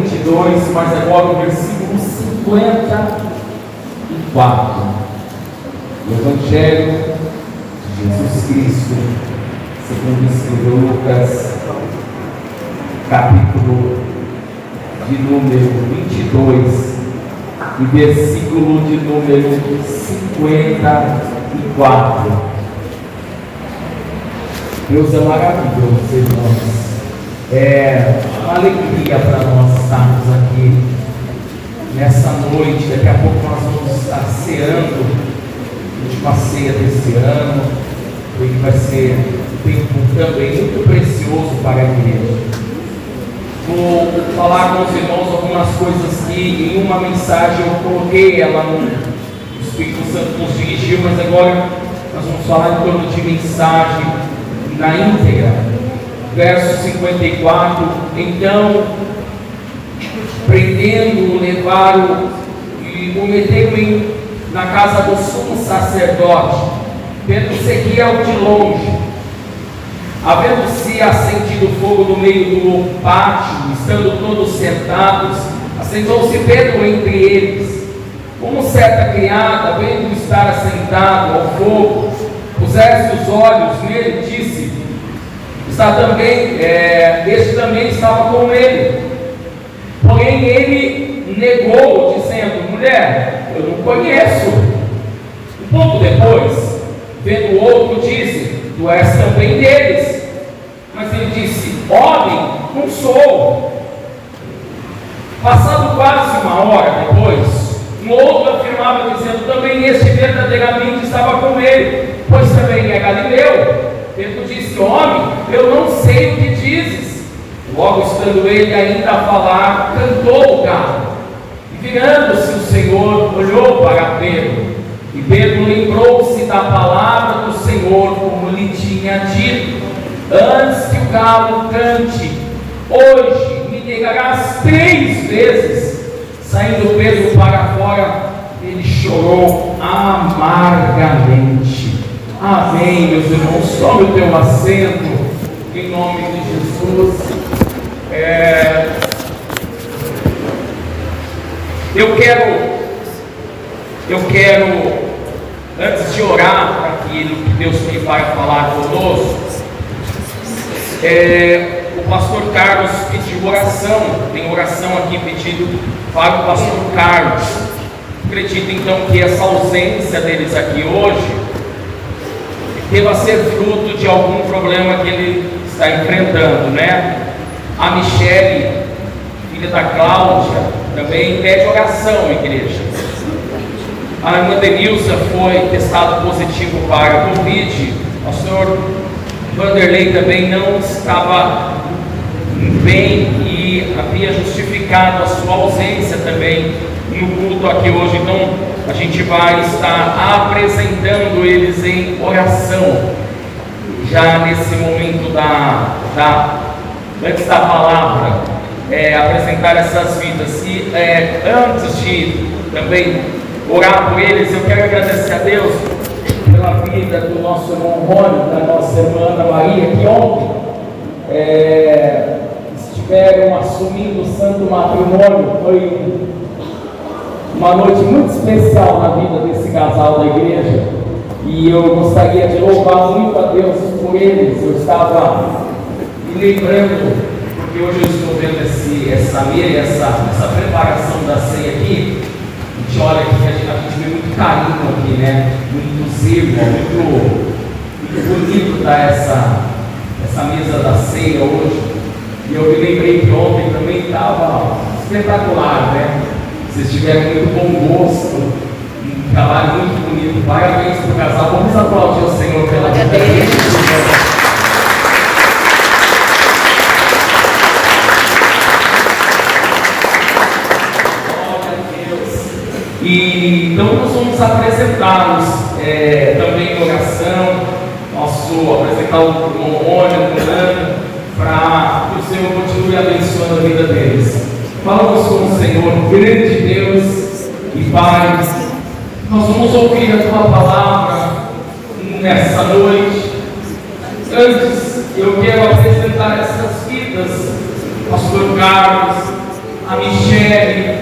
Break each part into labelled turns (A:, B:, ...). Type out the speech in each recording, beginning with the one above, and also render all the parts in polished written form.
A: 22, mas agora o versículo 54. O Evangelho de Jesus Cristo, segundo escreveu Lucas, capítulo de número 22, e versículo de número 54. Deus é maravilhoso, irmãos. É uma alegria para nós estarmos aqui nessa noite. Daqui a pouco nós vamos estar ceando, a última ceia desse ano, que vai ser um tempo também muito precioso para a igreja. Vou falar com os irmãos algumas coisas que em uma mensagem eu coloquei, ela no Espírito Santo nos dirigiu, mas agora nós vamos falar em torno de mensagem na íntegra. Verso 54, então, prendendo-o, levaram e o meteram na casa do sumo sacerdote. Pedro seguia de longe. Havendo-se acendido fogo no meio do pátio, estando todos sentados, assentou-se Pedro entre eles. Como certa criada, vendo estar assentado ao fogo, pusesse os olhos nele, disse: este também estava com ele. Porém ele negou, dizendo: mulher, eu não conheço. Um pouco depois, vendo o outro, disse: tu és também deles. Mas ele disse: homem, não sou. Passado quase uma hora depois, um outro afirmava, dizendo: também este verdadeiramente estava com ele, pois também é galileu. Pedro disse: homem, eu não sei o que dizes. Logo, estando ele ainda a falar, cantou o galo. E virando-se o Senhor, olhou para Pedro. E Pedro lembrou-se da palavra do Senhor, como lhe tinha dito: antes que o galo cante, hoje me negarás 3 vezes. Saindo Pedro para fora, ele chorou amargamente. Amém, meus irmãos. Tome o teu assento, em nome de Jesus. Eu quero, antes de orar para que Deus me vai falar conosco, o pastor Carlos pediu oração. Tem oração aqui pedido para o pastor Carlos. Acredito então que essa ausência deles aqui hoje deva ser fruto de algum problema que ele está enfrentando, né? A Michele, filha da Cláudia, também pede oração, igreja. A irmã Denilza foi testado positivo para a Covid. O pastor Vanderlei também não estava bem e havia justificado a sua ausência também no culto aqui hoje. Então a gente vai estar apresentando eles em oração já nesse momento antes da palavra, apresentar essas vidas. E antes de também orar por eles, eu quero agradecer a Deus pela vida do nosso irmão Rony, da nossa irmã Ana Maria, que ontem estiveram assumindo o santo matrimônio. Foi uma noite muito especial na vida desse casal da igreja, e eu gostaria de louvar muito a Deus por eles. Eu estava me lembrando, porque hoje eu estou vendo essa mesa, essa preparação da ceia aqui. A gente olha aqui, a gente vê muito carinho aqui, né? Muito zelo, muito bonito tá essa mesa da ceia hoje. E eu me lembrei que ontem também estava espetacular, né? Vocês tiveram muito bom gosto, um trabalho muito bonito. Parabéns para o casal. Vamos aplaudir o Senhor pela vida deles. Glória a Deus. E então nós vamos apresentá-los também em oração. Apresentar o irmão Rony, para que o Senhor continue abençoando a vida deles. Falamos com o Senhor, grande Deus e Pai. Nós vamos ouvir a Tua palavra nessa noite. Antes, eu quero apresentar essas vidas, pastor Carlos, a Michele,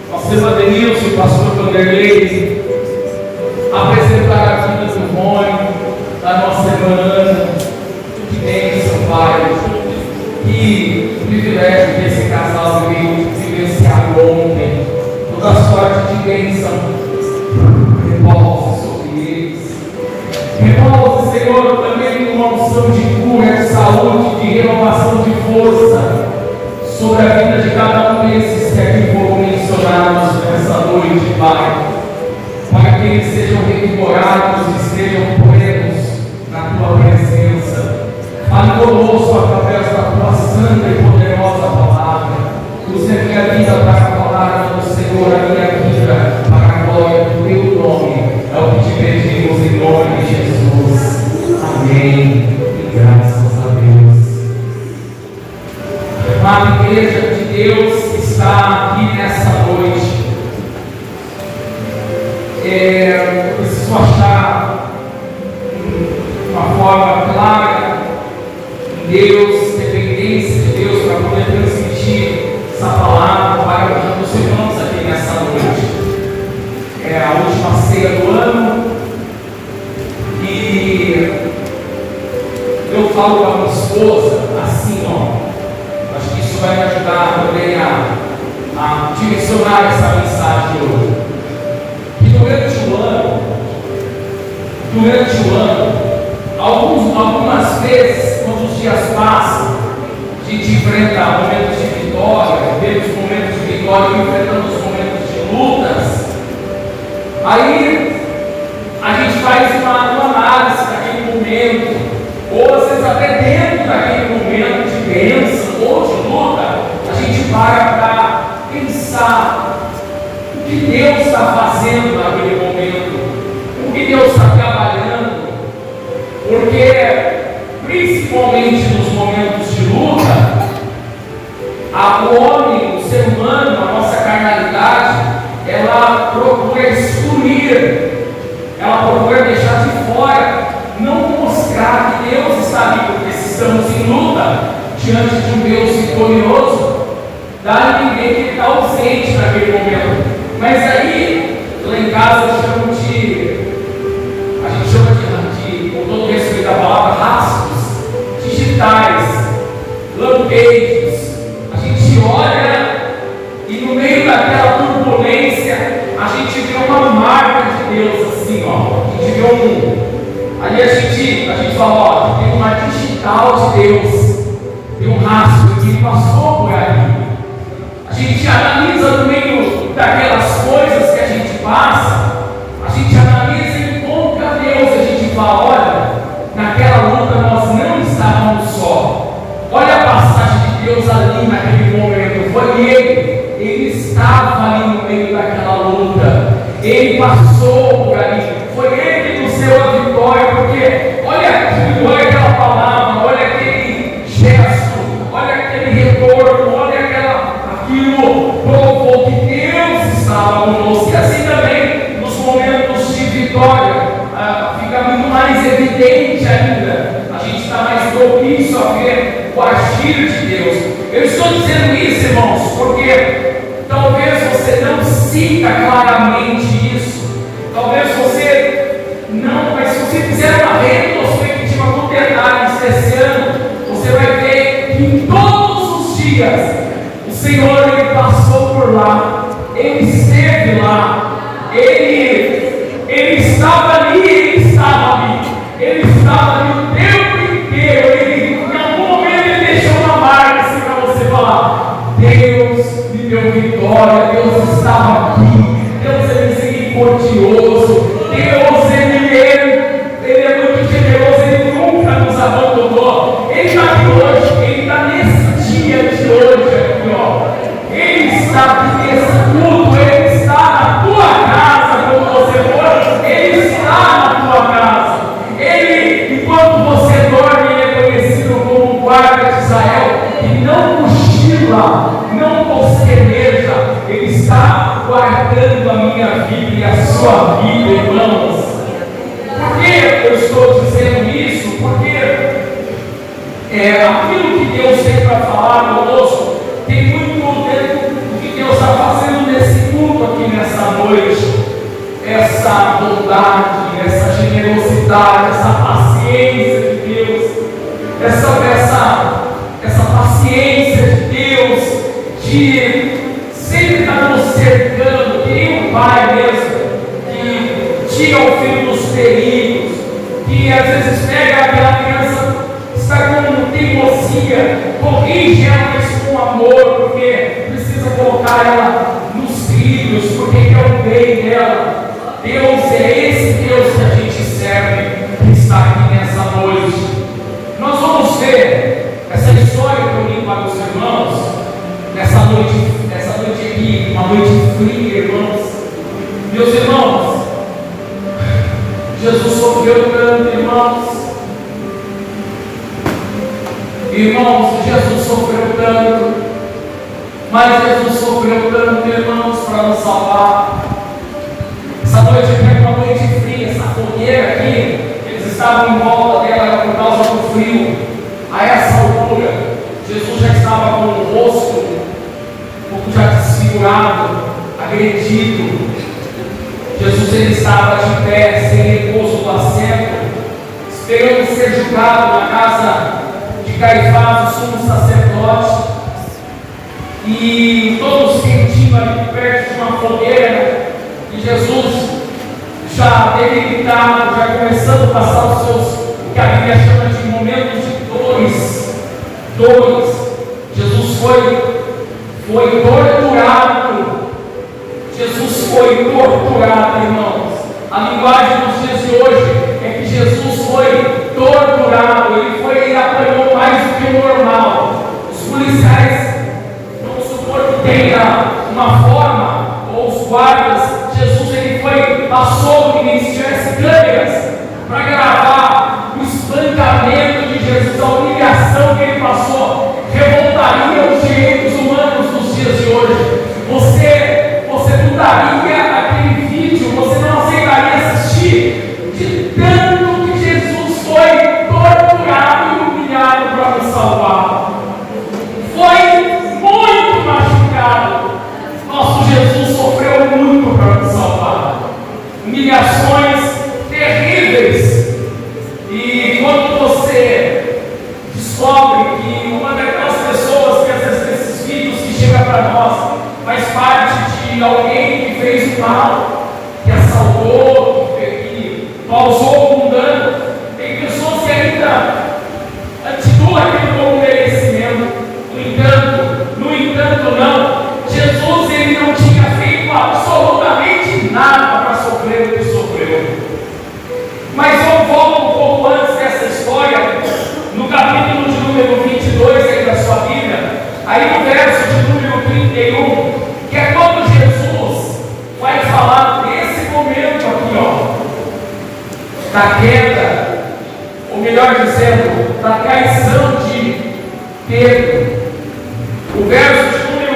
A: pastor Adenilson, o pastor Vanderlei, apresentar a vida do Rony, da nossa irmã Ana. Que bênção, Pai. Que privilégio que esse casal veio vivenciar ontem. Toda sorte de bênção repouse sobre eles. Repouse, Senhor, também com uma unção de cura, de saúde, de renovação de força sobre a vida de cada um desses que aqui foram mencionados nessa noite, Pai. Para que eles sejam revigorados e estejam plenos na Tua presença. Fale conosco através da Tua santa e poderosa palavra. Use a minha vida para a palavra do Senhor, a minha vida para a glória do Teu nome. É o que te pedimos em nome de Jesus. Amém. E graças a Deus. A igreja de Deus está aqui nessa noite. Eu preciso achar uma forma clara em Deus, dependência de Deus, para poder transmitir essa palavra para os irmãos aqui nessa noite. É a última ceia do ano e eu falo para a minha esposa assim, acho que isso vai me ajudar também a direcionar essa mensagem hoje. Durante o ano, algumas vezes, quando os dias passam, a gente enfrenta momentos de vitória, temos momentos de vitória e enfrentamos momentos de lutas. Aí a gente faz uma análise daquele momento, ou às vezes até dentro daquele momento de bênção ou de luta, a gente para pensar o que Deus está fazendo naquele momento, o que Deus está trabalhando, porque principalmente nos momentos de luta, o homem, o ser humano, a nossa carnalidade, ela procura excluir, ela procura deixar de fora, não mostrar que Deus está ali, porque se estamos em luta diante de um Deus vitorioso, dá a entender que Ele está ausente naquele momento. Mas aí, lá em casa, a gente chama de, com todo respeito à palavra, rastros digitais, lampejos. A gente olha e no meio daquela turbulência, a gente vê uma marca de Deus assim, a gente vê ali a gente fala, tem uma digital de Deus, tem um rastro que passou por ali. A gente analisa no meio daquelas coisas que a gente passa, a gente analisa e encontra Deus, a gente fala, olha, naquela luta nós não estávamos só. Olha a passagem de Deus ali naquele momento, foi Ele estava ali no meio daquela luta, Ele passou por ali, foi Ele que nos deu a vitória, porque olha aquilo, olha aquela palavra, olha aquele gesto, olha aquele retorno, olha aquilo provou que Deus estava conosco. E assim também nos momentos de vitória fica muito mais evidente ainda, a gente está mais propício a ver o agir de Deus. Eu estou dizendo isso, irmãos, porque talvez você não sinta claramente isso, talvez você não, mas se você fizer uma retrospectiva com detalhes desse ano, você vai ver que em todos os dias o Senhor, Ele passou por lá, Ele esteve lá, Ele estava ali, Ele estava ali o tempo inteiro. Ele, em algum momento, Ele deixou uma marca assim para você falar: Deus me deu vitória, Deus estava aqui, Deus é misericordioso, Deus Ele é muito generoso, Ele nunca nos abandonou. Ele está aqui hoje, Ele está nesse dia de hoje aqui, Ele está aqui nesse culto, Ele está na tua casa quando você for, Ele está na tua casa. Ele, enquanto você dorme, Ele é conhecido como o guarda de Israel, que não cochila, não bosqueneja, Ele está guardando a minha vida e a sua vida, irmãos. Por que eu estou dizendo isso? Porque aquilo que Deus tem para falar conosco tem muito
B: essa bondade, essa generosidade, essa paciência de Deus, essa paciência de Deus, de sempre estar nos cercando, que nem um pai mesmo, que tira o filho dos perigos, que às vezes pega aquela criança que está com teimosia, corrige ela, mas com amor, porque precisa colocar ela nos trilhos, porque é o bem dela. Deus é esse Deus que a gente serve, que está aqui nessa noite. Nós vamos ver essa história que eu li para os irmãos, nessa noite aqui, uma noite fria, irmãos. Meus irmãos, Jesus sofreu tanto, irmãos. Irmãos, Jesus sofreu tanto, mas Jesus sofreu tanto, irmãos, para nos salvar. Essa noite aqui é uma noite fria, essa fogueira aqui, eles estavam em volta dela por causa do frio. A essa altura, Jesus já estava com o rosto um pouco já desfigurado, agredido. Jesus ele estava de pé, sem repouso do assento, esperando ser julgado na casa de Caifás, o sumo sacerdote. E todos sentindo ali perto de uma fogueira, e Jesus já debilitado, já começando a passar os seus, o que a Bíblia chama de momentos de dores. Jesus foi torturado. Jesus foi torturado, irmãos. A linguagem dos dias de hoje é que Jesus foi torturado. Ele apanhou mais do que o normal. Os policiais, vamos supor que tenha uma forma, ou os guardas, Jesus passou no início, tivesse câmeras para gravar o espancamento de Jesus, a humilhação que ele passou, revoltaria os direitos humanos dos dias de hoje. Você mudaria aquele vídeo, você não aceitaria assistir, de tanto que Jesus foi torturado e humilhado para nos salvar. Foi muito machucado. Nosso Jesus sofreu muito para nos salvar. Humilhações terríveis. E quando você descobre que uma daquelas pessoas que às vezes nesses vídeos que chega para nós faz parte de alguém que fez mal, que assaltou, que causou algum dano, tem pessoas que ainda atituam aquilo como merecimento. No entanto, não. Jesus ele não tinha feito absolutamente nada para sofrer o que sofreu. Mas eu volto um pouco antes dessa história, no capítulo de número 22 aí da sua Bíblia, aí no verso de número 31, que é quando Jesus vai falar desse momento aqui, ó, da queda, ou melhor dizendo, da traição de Pedro. O verso de número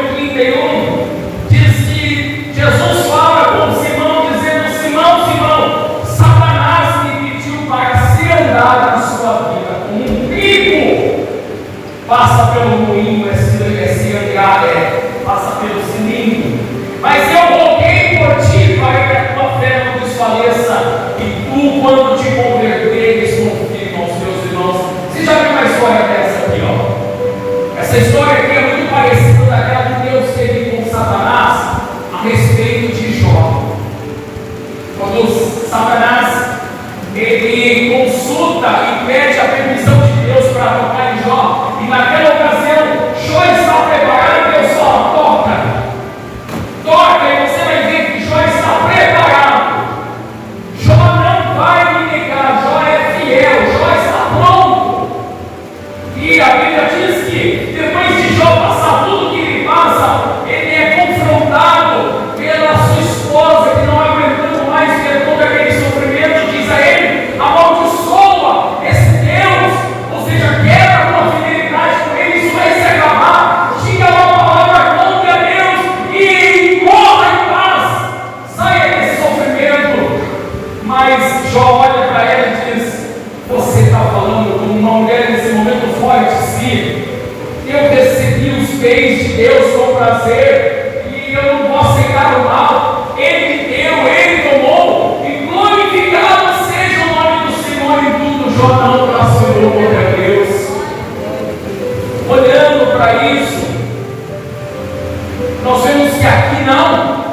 B: Nós vemos que aqui não.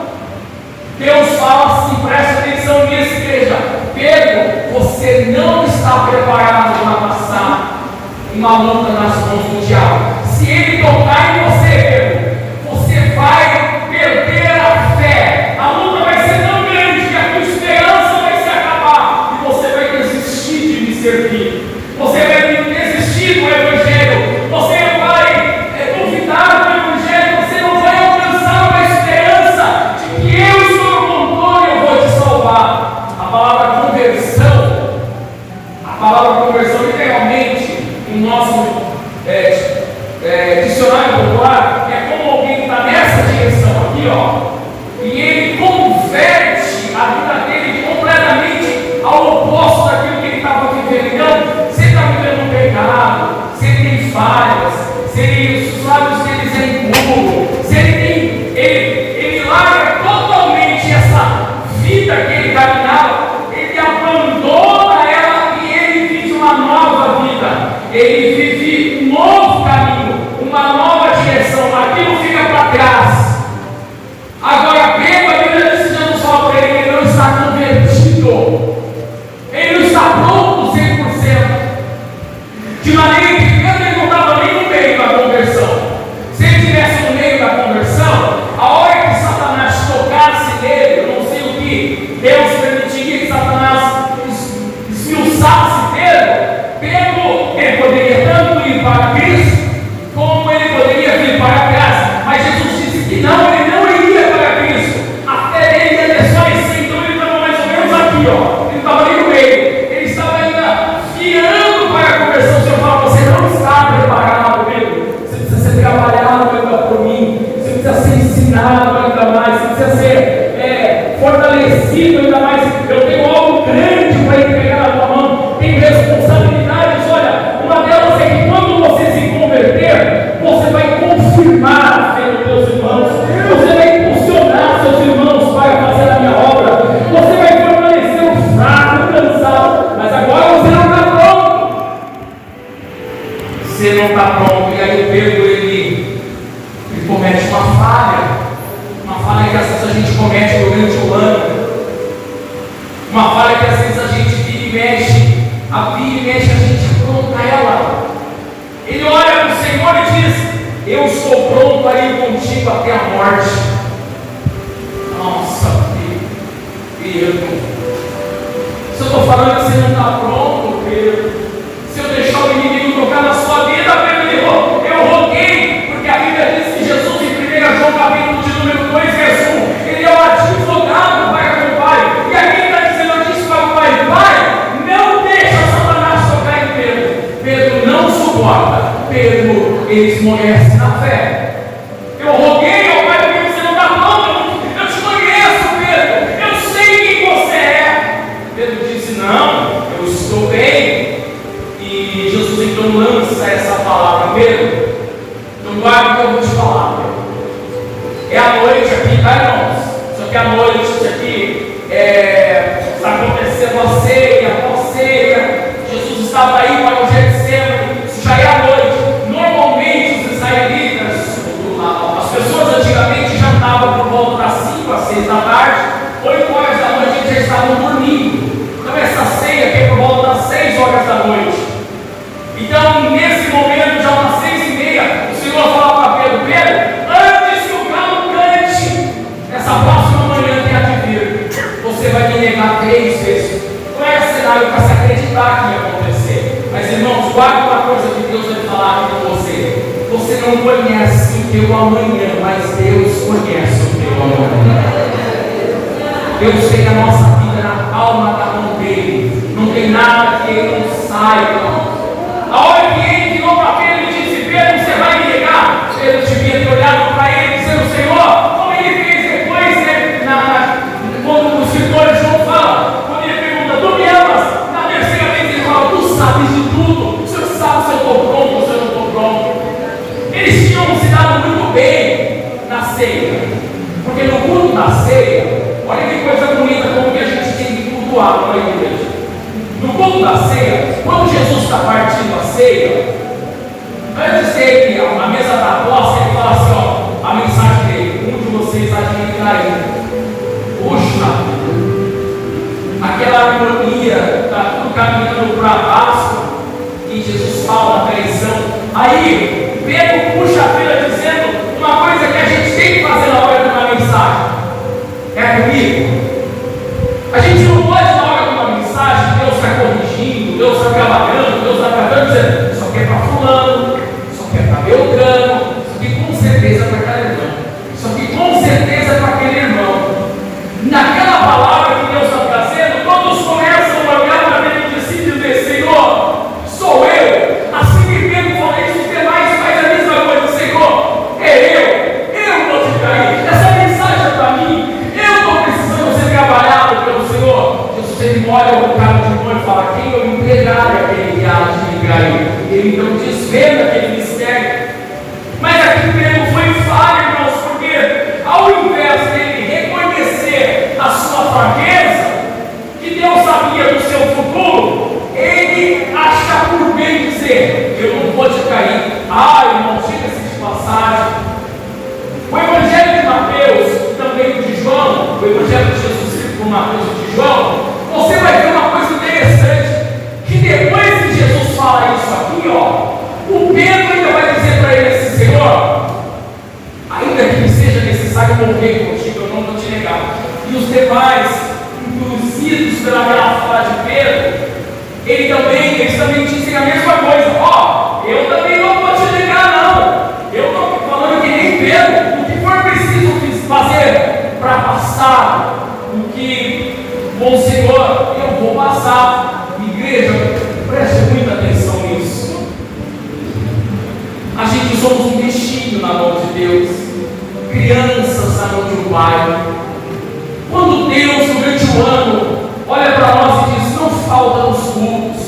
B: Deus fala assim, presta atenção nisso, igreja. Pedro, você não está preparado para passar uma luta nas mãos do diabo. Se ele tocar em você, Pedro, você vai perder a fé. A luta vai ser tão grande que a tua esperança vai se acabar e você vai desistir de me servir. Você vai desistir do Evangelho. Você vai duvidar do Evangelho. Você não vai alcançar uma esperança de que eu estou no controle e eu vou te salvar. A palavra conversão literalmente, em nosso dicionário popular, é como alguém que está nessa direção aqui, ó, e ele converte a vida dele completamente ao oposto daquilo que ele estava vivendo. Então, se ele está vivendo um pecado, se ele tem falhas, se os lábios dele é impuro, se ele larga totalmente essa vida que ele caminhava, ele abandona ela e ele vive uma nova vida. Ele vive um novo caminho, uma nova direção. Aquilo fica para trás. Agora, Pedro, a Bíblia diz que Jesus fala para ele, ele não está convertido. Ele não está pronto 100%. De maneira que Pedro ele não estava nem no meio da conversão. Se ele estivesse no meio da conversão, a hora que Satanás tocasse nele, eu não sei o que Deus permitiria que Satanás esmiuçasse Pedro, ele poderia tanto ir para Cristo, como ele poderia vir para casa. Mas Jesus disse que não, ele não iria para Cristo. A fé dele ia desfalecer. Então ele estava mais ou menos aqui, ó. Ele estava ali no meio. Ele estava ainda virando para a conversão. O Senhor fala, você não está preparado, Pedro. Você precisa ser trabalhado ainda por mim. Você precisa ser ensinado ainda mais. Você precisa ser fortalecido ainda mais. Eu tenho algo grande para entregar na tua mão. Tem responsabilidades. Olha, uma delas é que quando você se converter, você vai confirmar a fé dos teus irmãos. Você vai impulsionar seus irmãos para fazer a minha obra. Você vai fortalecer o fraco, o cansado. Mas agora você não está pronto. Você não está pronto. E aí o Pedro ele comete uma falha. Uma falha que às vezes a gente comete durante o ano. Uma falha que às vezes a gente vira e mexe. A gente pronta ela. Ele olha para o Senhor e diz: eu estou pronto a ir contigo até a morte. Nossa, Pedro. Se eu estou falando que você não está pronto, Pedro, se eu deixar o inimigo tocar na sua vida, Pedro, eu roguei, porque a Bíblia diz que Jesus, em 1 João capítulo de número 2, verso 1, ele é o advogado para com o Pai. E aqui ele está dizendo, eu disse para o Pai: Pai, não deixa Satanás tocar em Pedro. Pedro não suporta. Pedro, ele esmorece na fé. Eu roguei ao Pai porque você não está pronto. Eu te conheço, Pedro. Eu sei quem você é. Pedro disse: não, eu estou bem. E Jesus então lança essa palavra: Pedro, não guarda o que eu vou te falar, Pedro. É a noite aqui, tá, irmãos? Só que a noite aqui está acontecendo a ceia, após ceia. Jesus estava aí para o Getsemane. Isso já é a noite. Normalmente os israelitas, as pessoas antigamente jantavam por volta das 5 às 6 da tarde, 8 horas da noite eles já estavam dormindo. Então essa ceia aqui é por volta das 6 horas da noite. Então nesse momento, já umas 6h30, o Senhor fala para Pedro: Pedro, antes que o galo cante, nessa próxima manhã que há de vir, você vai me negar 3 vezes. Não é cenário para se acreditar que ia acontecer. Mas irmãos, guarda uma coisa que Deus vai falar aqui com você. Você não conhece o teu amanhã, mas Deus conhece o teu amanhã. Deus tem a nossa vida na palma da mão dele. Não tem nada que ele não saiba. A hora que ele virou para Pedro e disse: Pedro, você vai me negar? Pedro devia ter olhado para ele dizendo: Senhor, como ele fez depois, quando o escritor João fala, quando ele pergunta: tu me amas? Na terceira vez ele fala: tu sabes de tudo. O Senhor sabe se eu estou pronto ou se eu não estou pronto. Eles tinham se dado muito bem na ceia, porque no culto da ceia, olha que coisa bonita como que a gente tem que cultuar na igreja. No culto da ceia, quando Jesus está partindo a ceia, antes dele, a mesa da posse, ele fala assim, ó, a mensagem dele: ele então desvenda aquele mistério. Mas aqui Pedro foi falho, irmãos, porque ao invés dele reconhecer a sua fraqueza, que Deus sabia do seu futuro, ele acha por bem dizer: eu não vou te cair. Irmão, diga-se de passagem, o Evangelho de Mateus, também o de João, o Evangelho de Jesus Cristo com Mateus e de João, você vai ver uma coisa interessante, que depois que Jesus fala isso aqui, o Pedro ainda vai dizer para ele assim: Senhor, ainda que seja necessário morrer contigo, eu não vou te negar. E os demais, induzidos pela graça de Pedro, eles também dizem a mesma coisa: eu também não vou te negar, não. Eu estou falando que nem Pedro. O que for preciso fazer para passar o que, bom Senhor, eu vou passar. Igreja, preste muita atenção nisso. A gente somos um bichinho na mão de Deus, crianças na mão de um pai. Quando Deus, durante o ano, olha para nós e diz: não falta nos cultos.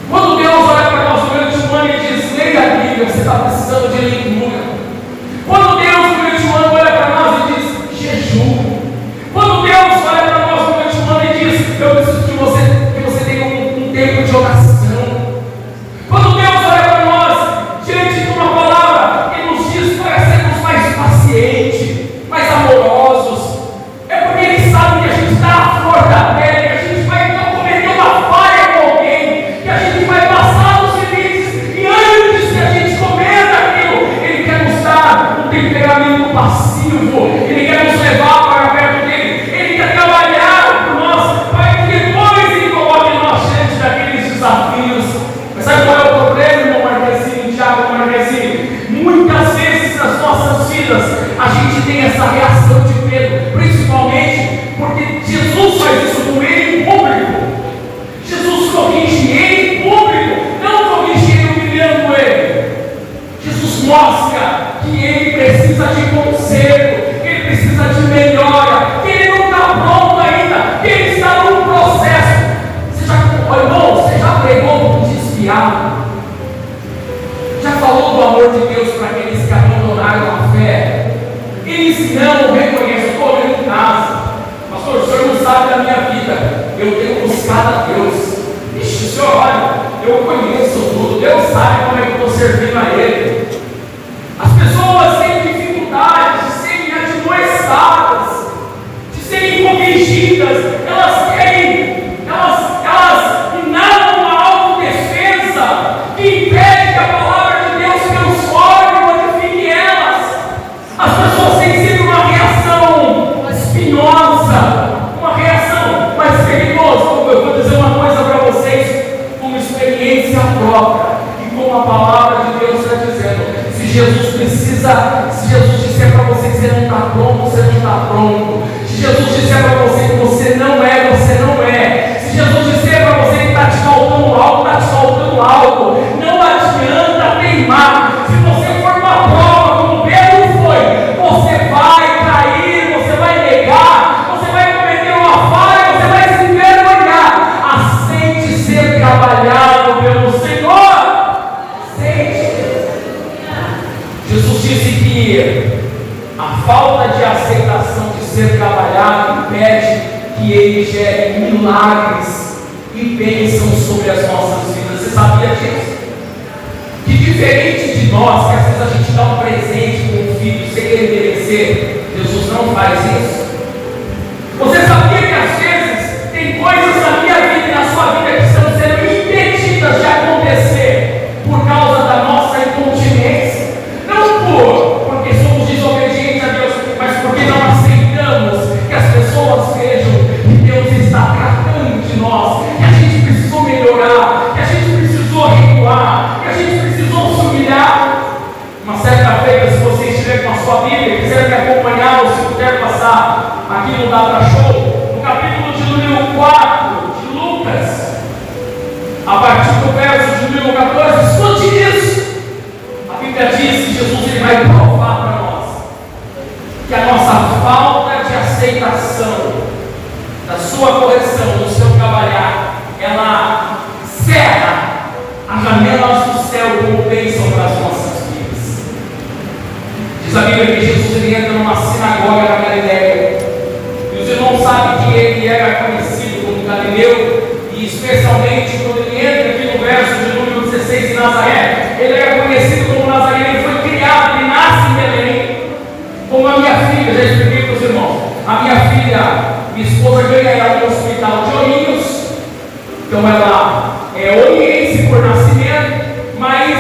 B: Quando Deus olha para nós durante o ano e diz: leia a Bíblia, você está precisando de leitura. Quando Deus durante o ano olha para nós e diz: jejum. Quando Deus olha para nós durante o ano e diz: eu preciso que você tenha um tempo de oração. Quando Deus olha para nós diante de uma palavra e nos diz para sermos mais pacientes, mais amorosos, é porque Ele sabe que a gente está à flor da pele, que a gente vai então cometer uma falha com alguém, que a gente vai passar dos limites, e antes que a gente cometa aquilo, Ele quer nos dar um temperamento passivo, Ele quer nos levar para perto dele, Ele quer trabalhar por nós, para que depois Ele coloque nós diante daqueles desafios. Mas sabe qual é o problema, irmão Marquezine, Tiago Marquezine? Muitas vezes nas nossas vidas a gente tem essa reação de Pedro, principalmente porque Jesus faz isso com ele em público. Jesus corrige ele em público, não corrige ele humilhando ele. Jesus mostra que ele precisa de conserto, que ele precisa de melhora, que ele não está pronto ainda, que ele está num processo. Você já pregou um desviado? Já falou do amor de Deus para aqueles que abandonaram a fé? Eles não reconhecem. Estou olhando em casa, pastor, o senhor não sabe da minha vida, eu tenho buscado a Deus. Ixi, o senhor, olha, eu conheço tudo, Deus sabe como é que eu estou servindo a Ele. As pessoas têm dificuldade de serem admoestadas, de serem corrigidas, elas inadam uma autodefesa que impede que a palavra de Deus transforme e modifique elas. As pessoas têm sempre uma reação espinhosa, uma reação mais perigosa. Eu vou dizer uma coisa para vocês, como experiência própria, e como a palavra de Deus está dizendo. Se Jesus disser para você que você não está pronto, você não está pronto. Se Jesus disser para você que você não é, você não é. Se Jesus disser para você que está te faltando algo, está te faltando algo. Não adianta teimar. Se você for uma prova, como Pedro foi, você vai cair, você vai negar, você vai cometer uma falha, você vai se envergonhar. Aceite ser trabalhado pelo Senhor. Aceite. Jesus disse que a falta de aceitação de ser trabalhado impede que Ele gere milagres e bênçãos sobre as nossas vidas. Você sabia disso? Que diferente de nós, que às vezes a gente dá um presente para um filho sem ele merecer, Jesus não faz isso. Você sabia que às vezes tem coisas na minha vida e na sua vida que estão sendo impedidas de acontecer por causa da nossa incontinência? Não porque somos desobedientes a Deus, mas porque não aceitamos que as pessoas vejam que Deus está tratando de nós, que a gente precisou melhorar, que a gente precisou recuar, que a gente precisou se humilhar. Uma certa feita, se você estiver com a sua Bíblia e quiser me acompanhar, ou se puder passar aqui no Data Show, no capítulo de número 4 de Lucas, a partir do verso de número 14, escute isso. A Bíblia diz que Jesus ele vai provar para nós que a nossa falta de aceitação da sua correção, do seu trabalhar, ela cega Diz a Bíblia que Jesus ele entra numa sinagoga na Galileia. E os irmãos sabem que ele era conhecido como Galileu, e especialmente quando ele entra aqui no verso de número 16 em Nazaré, ele era conhecido como Nazaré. Ele foi criado, ele nasce em Belém, como a minha filha. Já expliquei para os irmãos. A minha filha, minha esposa, ganha ela no hospital de Ourinhos. Então ela é oriense por nascimento, mas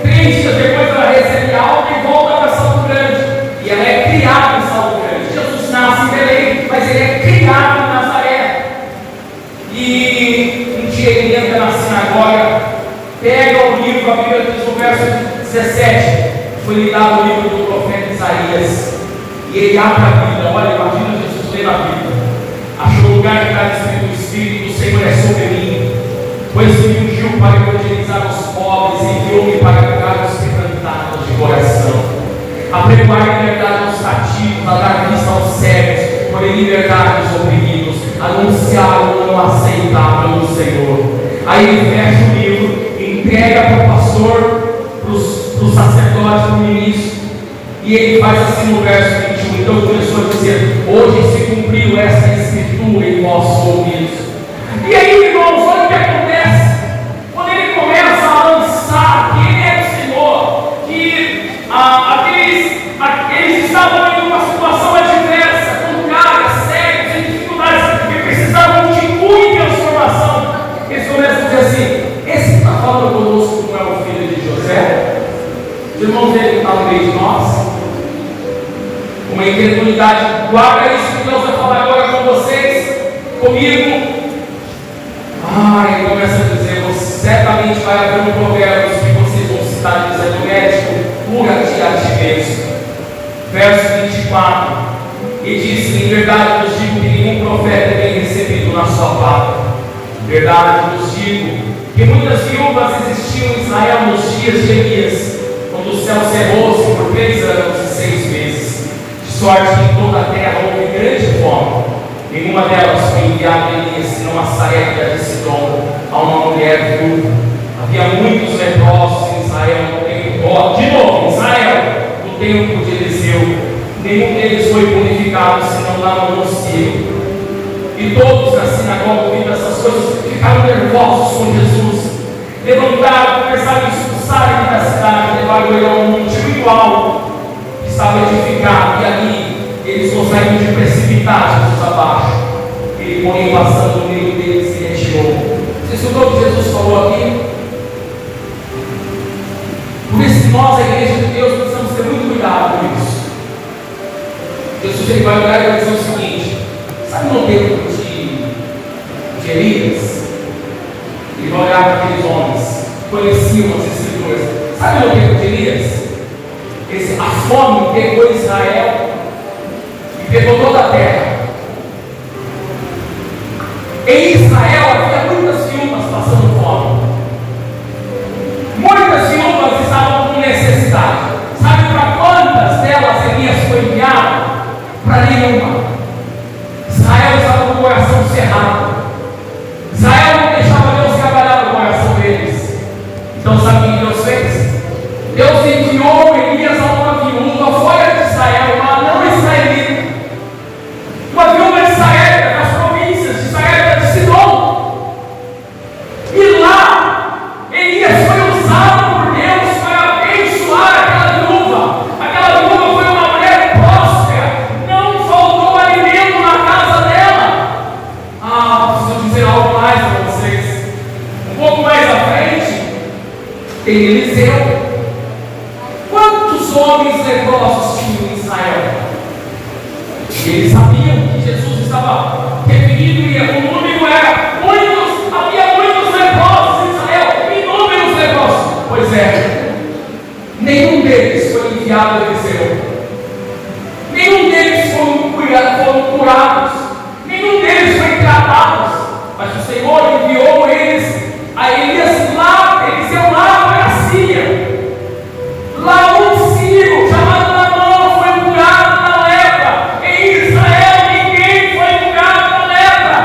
B: 3 dias depois ela recebe alta e volta para Salto Grande. E ela é criada em Salto Grande. Jesus nasce em Belém, mas ele é criado em Nazaré. E um dia ele entra na sinagoga, pega o livro, a Bíblia diz no verso 17, foi-lhe dado o livro do profeta Isaías. E ele abre a Bíblia, olha, imagina Jesus lendo a Bíblia. Achou o lugar que está escrito: o Espírito do Senhor é sobre mim, pois me ungiu para evangelizar os pobres e enviou-me para curar os quebrantados de coração, a pregoar liberdade aos cativos, a dar vista aos cegos, por liberdade aos oprimidos, anunciar o ano aceitável do Senhor. Aí ele fecha o livro, entrega para o pastor, para os sacerdotes, para o ministro, e ele faz assim no verso 21. Então começou a dizer: hoje se cumpriu esta escritura em vossos ouvidos. E aí, irmãos, olha o que acontece quando ele começa a lançar que ele é o Senhor, que eles estavam em uma situação adversa, contrária, cegos, em dificuldades, que precisavam de cura e transformação. Eles começam a dizer assim: esse que está falando conosco não é o filho de José? Os irmãos dele estão no meio de nós. Uma incredulidade. Guarda isso que Deus vai falar agora com vocês, comigo. Ele começa a dizer: certamente vai haver um provérbio que vocês vão citar, dizendo: médico, cura-te a ti mesmo. Verso 24: e disse: em verdade vos digo que nenhum profeta é bem recebido na sua pátria. Verdade vos digo que muitas viúvas existiam em Israel nos dias de Elias, quando o céu cerrou-se por 3 anos e 6 meses, de sorte que em toda a terra houve grande fome. Nenhuma delas foi enviada a Elias, senão a Sarepta de Sidom, a uma mulher viúva. Havia muitos leprosos em Israel no tempo de novo, em Israel, no tempo de Eliseu. Nenhum deles foi purificado, senão lá no circo. E todos na sinagoga, ouvindo essas coisas, ficaram nervosos com Jesus. Levantaram, começaram a expulsar ele da cidade, levaram ele a um monte muito alto, que estava edificado, e ali eles gostariam de precipitar Jesus abaixo. Ele, porém, passando no meio deles, se retirou. Você escutou o que Jesus falou aqui? Por isso, nós, a igreja de Deus, precisamos ter muito cuidado com isso. Jesus ele vai olhar e vai dizer o seguinte: sabe no tempo de Elias? Ele vai olhar para aqueles homens, conheciam as escrituras. Sabe no tempo de Elias? A fome pegou Israel e pegou toda a terra. Em Israel havia muitas viúvas passando fome. Muitas viúvas estavam com necessidade. Sabe para quantas delas Elias foi enviado? Para nenhuma. Israel estava com o coração cerrado. Israel não deixava Deus trabalhar no coração deles. Então sabe o que Deus fez? Deus enviou Elias a uma viúva fora de Israel, uma não israelita, uma viúva de Israel, das províncias de Israel, de Sidom. E lá Elias foi usado por Deus para abençoar aquela viúva. Aquela viúva foi uma mulher próspera, não faltou alimento na casa dela. Preciso dizer algo mais para vocês. Um pouco mais à frente tem Eliseu. Quantos homens leprosos tinham em Israel? E eles sabiam que Jesus estava referido, e o número era muitos, havia muitos leprosos em Israel, inúmeros leprosos. Pois é, nenhum deles foi enviado a Eliseu, nenhum deles foram curados, nenhum deles foi tratados, mas o Senhor enviou eles a Elias lá, Eliseu lá para a Síria. Lá um sírio chamado Naamã foi curado da lepra. Em Israel ninguém foi curado da lepra.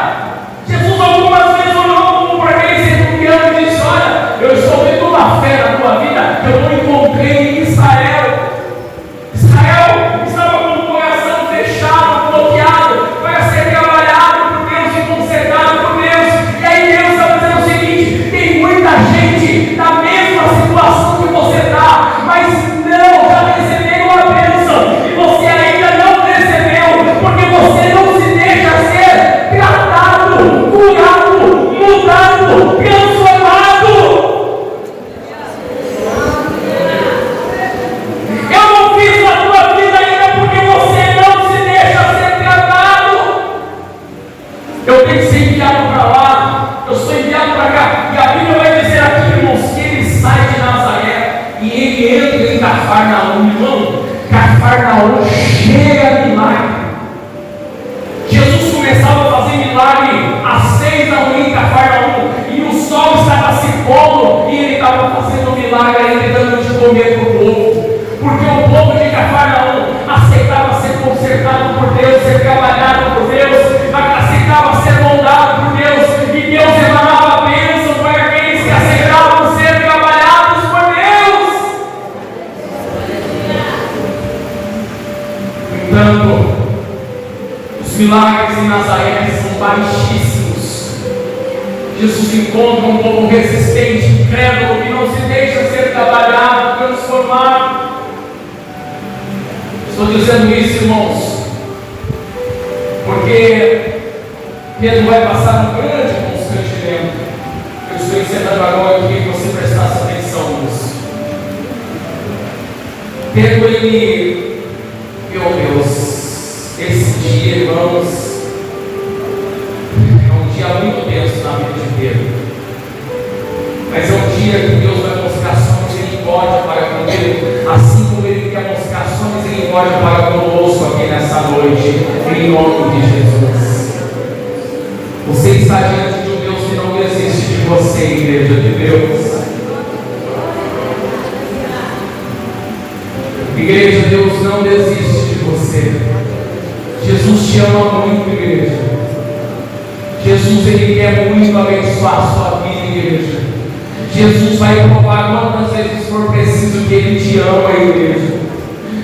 B: escolher para o povo. Porque o povo de Cafarnaum aceitava ser consertado por Deus, ser trabalhado por Deus, aceitava ser moldado por Deus, e Deus emanava bênção para aqueles que aceitavam ser trabalhados por Deus. Portanto, os milagres em Nazaré são baixíssimos. Jesus encontra um povo resistente, incrédulo, que não se deixa ser trabalhado, transformado. Estou dizendo isso, irmãos, porque Pedro vai passar um grande constrangimento. Eu estou encerrando agora, eu queria que você prestasse atenção nisso. Pedro, ele, meu Deus, esse dia, irmãos, é um dia muito tenso na vida de Pedro. Mas é um dia que Deus vai mostrar sua misericórdia para com ele, assim como ele quer mostrar sua misericórdia para conosco aqui nessa noite, em nome de Jesus. Você está diante de um Deus que não desiste de você, igreja de Deus. Igreja, Deus não desiste de você. Jesus te ama muito, igreja. Jesus, ele quer muito abençoar a sua vida, igreja. Jesus vai provar quantas vezes for preciso que ele te ama, igreja.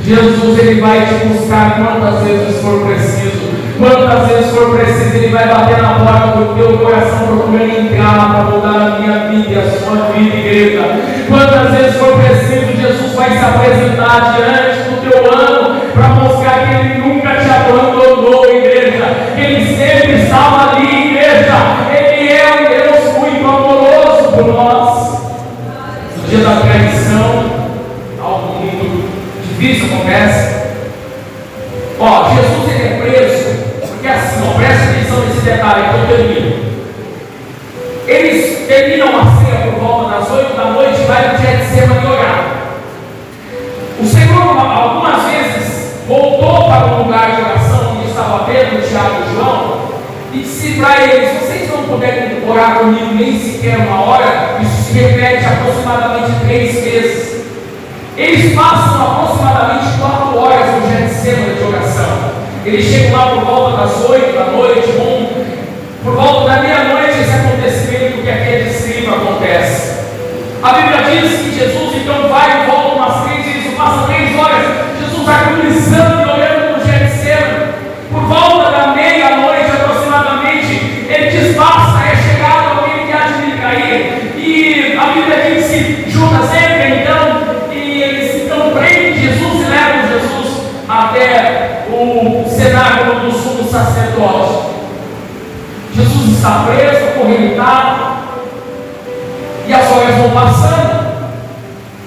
B: Jesus, ele vai te buscar quantas vezes for preciso. Quantas vezes for preciso, ele vai bater na porta do teu coração procurando entrar para mudar a minha vida e a sua vida, igreja. Quantas vezes for preciso, Jesus vai se apresentar diante do teu ano para mostrar que ele nunca te abandonou, igreja. Que ele sempre estava ali, igreja. Ele é um Deus muito amoroso por nós. No dia da traição, algo muito difícil acontece. Jesus ele é preso, porque assim, presta atenção nesse detalhe que eu termino. Eles terminam a ceia por volta das 8 da noite e vai no Getsemane orar. O Senhor, algumas vezes, voltou para um lugar de oração onde estava Pedro, Tiago e João, e disse para eles: se vocês não puderem orar comigo nem sequer uma hora, isso se repete aproximadamente 3 vezes. Eles passam aproximadamente 4 horas no Getsemane de oração. Eles chegam lá por volta das 8 da noite, por volta da meia-noite, esse acontecimento que aqui é descrito acontece. A Bíblia diz que Jesus então vai e volta umas 3 vezes, isso passa 3 horas. Jesus agonizando e orando no Getsemane. Por volta da meia-noite aproximadamente, ele diz: basta, é chegado alguém que há de me cair. E a Bíblia diz que Judas entra então, e eles então prendem Jesus e levam Jesus até o cenáculo do sumo sacerdote. Jesus está preso, acorrentado, e as horas vão passando.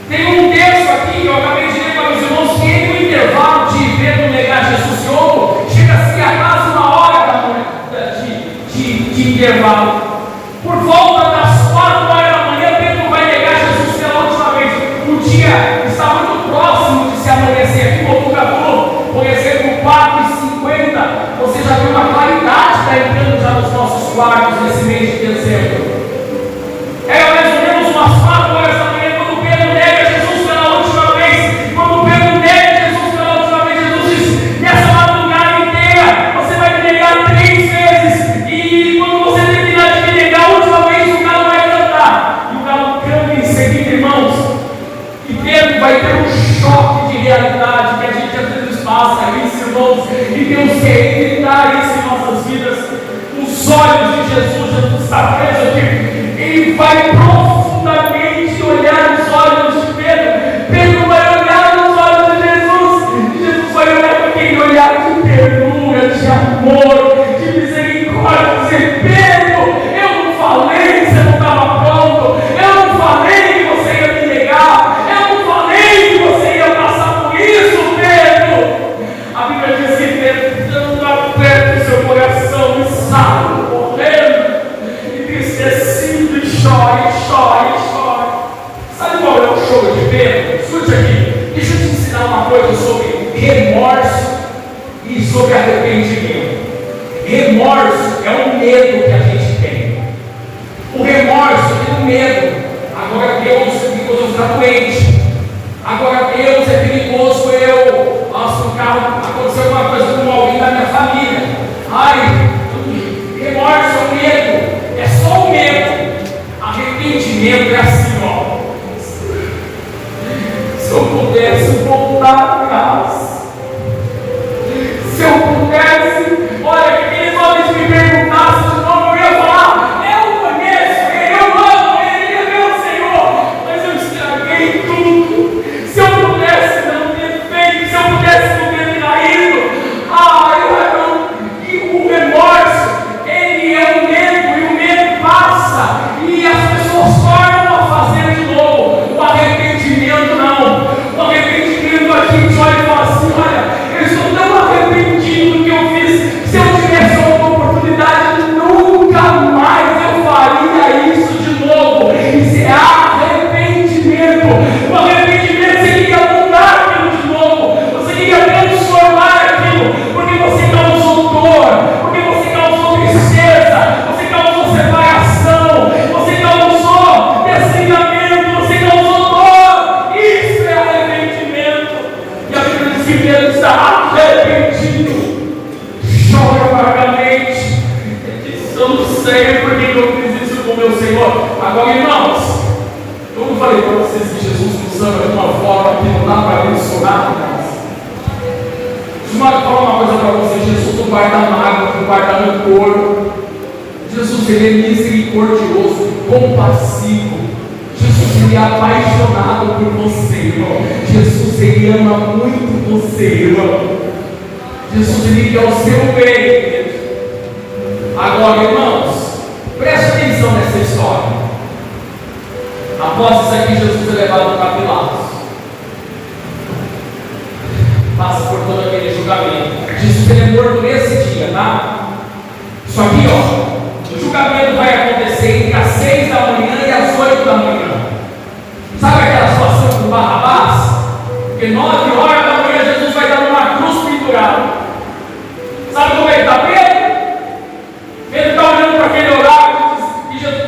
B: Tem um texto aqui que eu acabei de ler para os irmãos, que entre o intervalo de Pedro negar Jesus Senhor, chega-se a quase 1 hora de intervalo. Por volta das 4 horas da manhã, Pedro vai negar Jesus pela última vez. O dia está muito próximo de se amanhecer. Aqui no Botucatu, por exemplo, 4h50, você já viu uma claridade está entrando já nos nossos quartos nesse mês de dezembro. É mais ou menos umas 4 horas da manhã, quando Pedro nega Jesus pela última vez. Quando Pedro nega Jesus pela última vez, Jesus diz: nessa madrugada inteira, você vai me negar 3 vezes. E quando você terminar de me negar a última vez, o galo vai cantar. E o galo canta em seguida, irmãos. E Pedro vai ter um choque de realidade que a gente às vezes passa isso, irmãos. E Deus quer evitar isso em nossas vidas. Os olhos de Jesus está preso aqui. Ele vai profundamente olhar nos olhos de Pedro. Pedro vai olhar nos olhos de Jesus. E Jesus vai olhar com aquele olhar de ternura, de amor, de misericórdia. Dizer: Pedro, eu não falei que você não estava pronto. Eu não falei que você ia me negar. Eu não falei que você ia passar por isso, Pedro. A Bíblia diz que Pedro aperta o seu coração e sai correndo, entristecido, e chora, e chora, e chora. Sabe qual é o choro de Pedro? Escute aqui. Deixa eu te ensinar uma coisa sobre remorso e sobre arrependimento. Remorso é um medo que a gente tem. O remorso é um medo. Agora Deus está doente. Agora, Deus é perigoso. Nossa, no carro aconteceu alguma coisa com alguém da minha família. Ai, remorso é o medo, é só o medo. Arrependimento é assim, ó. Se eu pudesse voltar atrás, se eu pudesse, olha, que aqueles homens me perguntassem de novo, eu ia falar: eu conheço Ele, eu amo Ele, Ele é meu Senhor, mas eu estraguei tudo. Se eu pudesse não ter feito, se eu pudesse não ter traído, e o remorso, ele é o medo, e o medo passa, e as pessoas tornam a fazer de novo. O arrependimento não. O arrependimento aqui te olha e fala assim: olha, eu estou tão arrependido do que eu fiz. Se eu tivesse uma oportunidade, nunca mais eu faria isso de novo. Isso é arrependimento. O arrependimento, você queria mudar aquilo de novo, você queria transformar aquilo, porque você causou dor, porque você causou tristeza, você causou separação, você causou desligamento, você causou dor. Isso é arrependimento. E a Bíblia diz que Pedro está arrependido, chora amargamente. Ele diz: eu não sei por que eu fiz isso com o meu Senhor. Agora, irmãos, eu não falei para vocês que Jesus nos ama de uma forma que não dá para mencionar, mas deixa eu falar uma coisa para vocês: Jesus não guarda mágoa, não guarda rancor. Jesus, ele é misericordioso, compassivo. Jesus, ele é apaixonado por você, irmão. Jesus, ele ama muito você, irmão. Jesus, ele quer o seu bem. Agora, irmãos, preste atenção nessa história. Após isso aqui, Jesus é levado para Pilatos. Passa por todo aquele julgamento. Jesus ele é morto nesse dia, tá? Isso aqui, ó, o julgamento vai acontecer entre as 6 da manhã e as 8 da manhã. Sabe aquela situação com Barrabás? Porque 9 horas da manhã Jesus vai dar uma cruz pendurada. Sabe como ele está, Pedro? Pedro está olhando para aquele horário,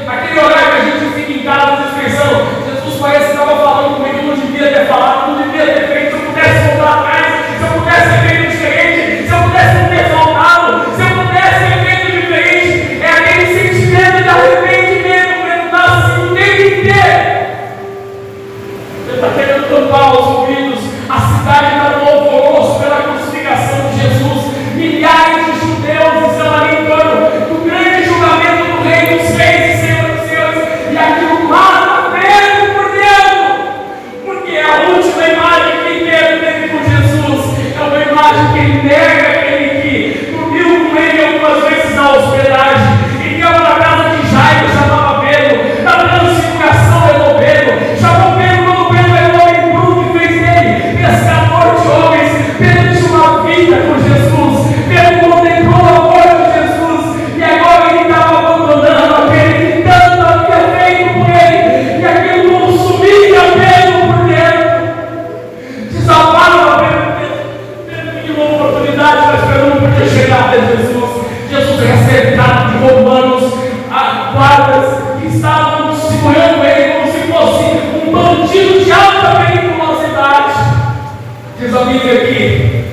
B: aquele horário que a gente fica em casa pensando: Jesus parece que estava falando comigo, eu não devia ter falado, não devia ter feito. Se eu pudesse voltar atrás, se eu pudesse ter feito diferente, se eu pudesse não ter faltado, se eu pudesse ter feito diferente. É aquele sentimento de arrependimento que ele está assim o tempo inteiro. Ele está querendo tampar os ouvidos. A cidade está no alvoroço pela crucificação de Jesus. Milhares de judeus estão ali em torno do grande julgamento do Rei dos Reis e Senhor dos Senhores. E aquilo mata Pedro por dentro, porque a última imagem que Pedro teve com Jesus é uma imagem que ele nega aquele que dormiu com ele algumas vezes na hospedagem, e que na casa de Jairo chamava Pedro, na transfiguração levou Pedro, chamou Pedro quando Pedro era um homem bruto e fez dele pescador de homens. Pedro tinha uma vida com Jesus, Pedro contemplou o amor de Jesus, e agora ele estava abandonando aquele que tanto havia feito por ele, e aquilo consumia Pedro por dentro. Desabava Pedro tinha uma oportunidade, mas Pedro não podia chegar até Jesus. Jesus era cercado de romanos, guardas que estavam segurando ele como se fosse um bandido de alta periculosidade. Diz a Bíblia aqui,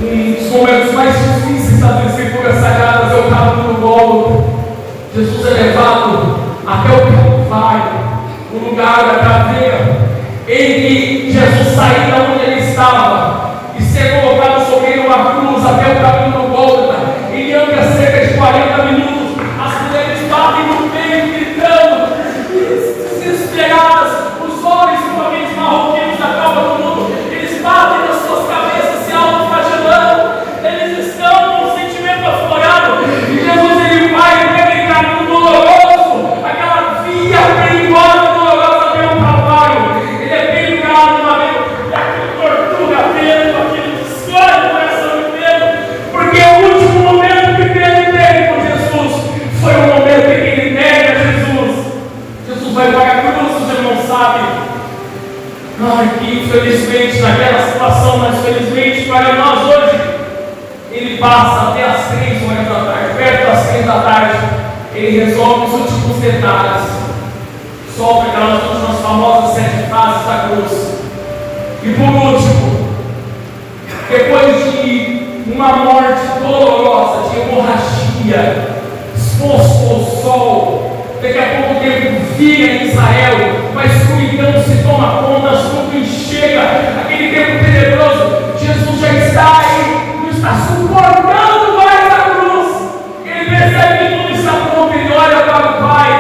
B: um dos momentos mais difíceis das Escrituras Sagradas é o capítulo do Gólgota. Jesus é levado até o Calvário, o lugar da caveira, em que Jesus saía de onde ele estava e ser colocado sobre ele uma cruz até o caminho do Gólgota. Ele anda cerca de 40 minutos, as mulheres batem no peito, gritando, desesperadas, os homens com aqueles marroquinos da Copa do Mundo, eles batem nas suas cabeças, se autoflagelando, eles estão com o sentimento aflorado, e Jesus ele vai por aquele caminho doloroso, aquela via perigosa, dolorosa até o Calvário. Ele é pendurado numa vez, e aquilo tortura Pedro, aquilo destrói o coração de Pedro, porque o último momento que Pedro teve com Jesus foi o momento em que ele nega Jesus. Jesus vai para a cruz, os irmãos sabem. Ai, que infelizmente naquela situação, mas felizmente para nós hoje, ele passa até as 3 horas da tarde, perto das 3 da tarde, ele resolve os últimos detalhes, solta aquelas últimas famosas 7 fases da cruz. E por último, depois de uma morte dolorosa, de hemorragia, exposto ao sol, daqui a pouco tempo vira em Israel, uma escuridão se toma conta, as nuvens chega, aquele tempo tenebroso, Jesus já está aí, não está suportando mais a cruz. Ele percebe que tudo está pronto, ele olha para o Pai,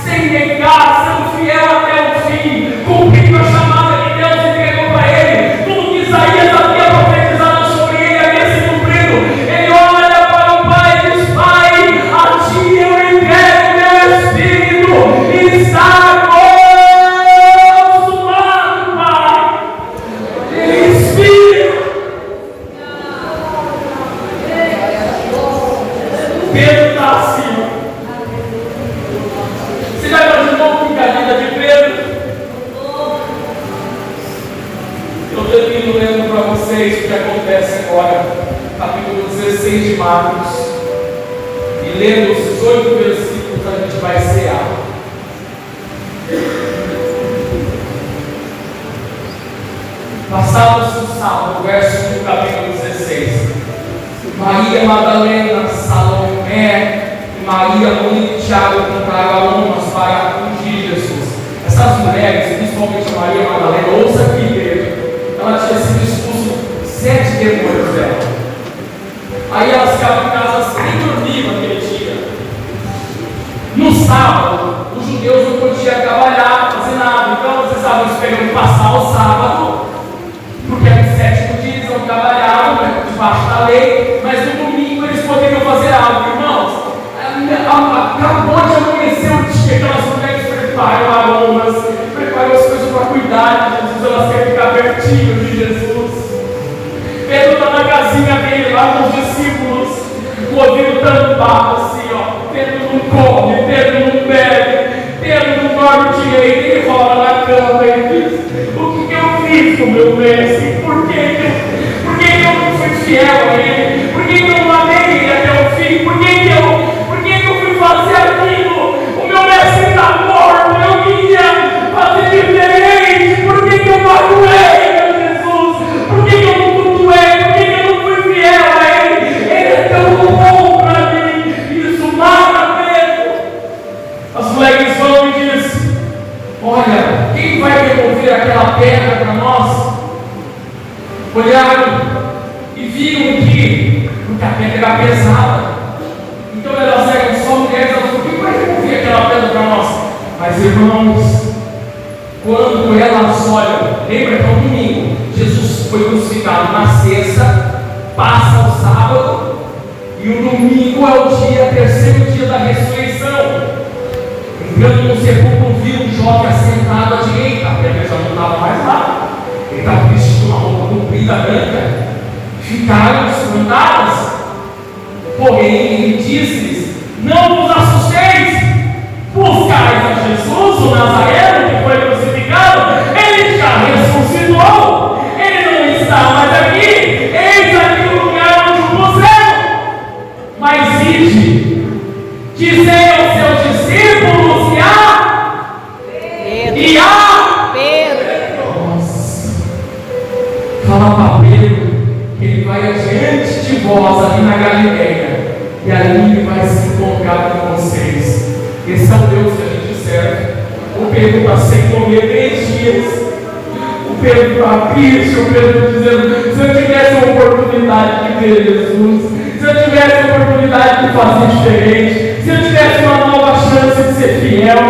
B: sem negar, sendo fiel até o fim, cumprindo a chamada que Deus entregou para ele. Tudo que Isaías havia profetizado sobre ele havia se cumprido. Ele olha para o Pai e diz: Pai, a ti eu entrego meu espírito, e está consumado, Pai. Espírito. Pedro está assim. Você já imaginou o que é a vida de Pedro? Eu termino lendo para vocês o que acontece agora, capítulo 16 de Marcos. E lendo os 18 versículos, a gente vai cear. Passados o sábado, verso do capítulo 16. Maria Madalena, Salomé e Maria, mãe de Tiago, compraram aromas para ungir Jesus. Essas mulheres, principalmente a Maria Madalena, ouça aqui, igreja, ela tinha sido expulso 7 demônios dela. Aí elas ficavam em casa sem dormir naquele dia. No sábado, os judeus não podiam trabalhar, fazer nada, então vocês estavam esperando passar o sábado, porque era o 7º dia, eles não trabalhavam, né, debaixo da lei, mas no domingo eles poderiam fazer algo. Irmãos, acabou de amanhecer o dia, aquelas mulheres preparam aromas, preparam as coisas para cuidar de Jesus, elas querem ficar pertinho de Jesus. Pedro está na casinha dele lá com os discípulos, o ouvido tampado assim, ó. Pedro não come, Pedro não bebe, Pedro não dorme direito, ele rola na cama e diz: o que eu fiz com o meu mestre? Por que eu não fui fiel a ele? Por que eu não amei ele até o fim? Por que eu fui fazer aquilo? O meu mestre está morto, eu queria fazer diferente. Por que eu magoei, meu Jesus? Por que eu não cultuei? Por que eu não fui fiel a ele? Ele é tão bom para mim. Isso mata Pedro. As mulheres vão e dizem: olha, quem vai remover aquela pedra para nós? Olharam e viram que a pedra era pesada. Então elas eram só mulheres, elas falaram: quem vai remover aquela pedra para nós? Mas irmãos, quando elas olham, lembra que é um domingo, Jesus foi crucificado na sexta, passa o sábado, e o domingo é o dia, terceiro dia da ressurreição. Entrando no sepulcro, viu um jovem assentado à direita, a pedra já não estava mais lá, ele estava vestido uma roupa comprida branca. Ficaram espantadas, porém ele disse-lhes: não vos assusteis, buscais a Jesus, o Nazareno, que foi crucificado. Ele já ressuscitou, ele não está mais aqui, eis aqui o lugar onde o puseram. Mas ide, dizei aos seus discípulos e a Pedro. Nossa, fala para Pedro que ele vai adiante de vós ali na Galileia, e ali ele vai se encontrar com vocês. Esse é o Deus que a gente serve. O Pedro está sem comer 3 dias. O Pedro está triste, o Pedro dizendo: se eu tivesse a oportunidade de ver Jesus, se eu tivesse a oportunidade de fazer diferente, se eu tivesse uma nova chance de ser fiel,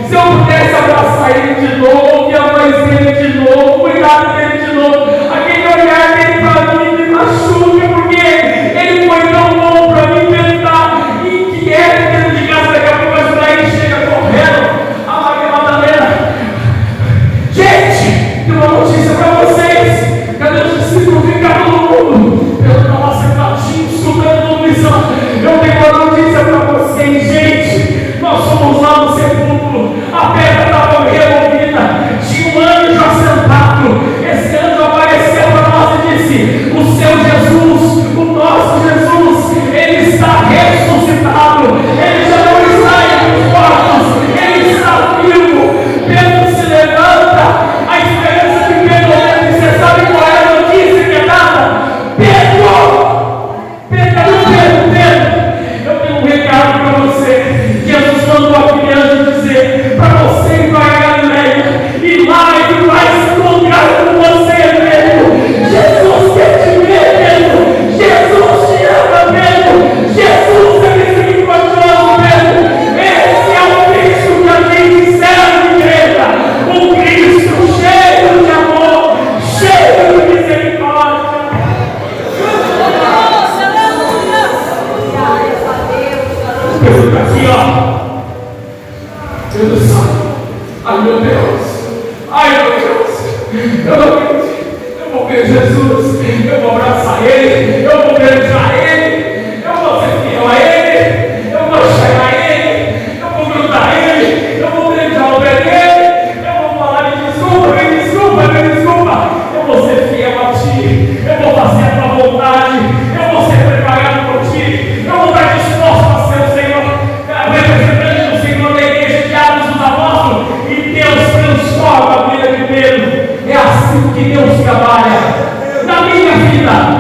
B: se eu pudesse abraçar ele de novo, ouvir a voz dele de novo, cuidar dele de novo, aquele olhar dele para mim me machuca, porque ele foi tão bom para mim. Ele está inquieto dentro de casa, daqui a pouco a Israel chega correndo, a Maria Madalena: gente, tem uma notícia para vocês, cadê os discípulos? Vem cá todo mundo. Eu estava sentadinho, estudando missão. Eu tenho uma notícia para vocês, gente. Nós fomos lá no sepulcro, a pedra estava removida, tinha um anjo assentado. Esse anjo apareceu Pedro está aqui, ó. Pedro sabe. Ai, meu Deus. Ai, meu Deus. Eu não acredito. Eu vou ver Jesus. Eu vou abraçar Ele. Eu vou beijar Ele. Eu vou ser fiel a Ele. Eu vou chegar a Ele. Eu vou grudar Ele. Eu vou beijar o pé dele. Eu vou falar: me desculpa, me desculpa, me desculpa. Eu vou ser fiel a Ti. Eu vou fazer a Tua vontade. Eu vou ser preparado por Ti. Eu vou estar disposto a ser o Senhor, representante do Senhor da igreja de Atos dos Apóstolos. E Deus transforma a vida de Pedro. É assim que Deus trabalha na minha vida,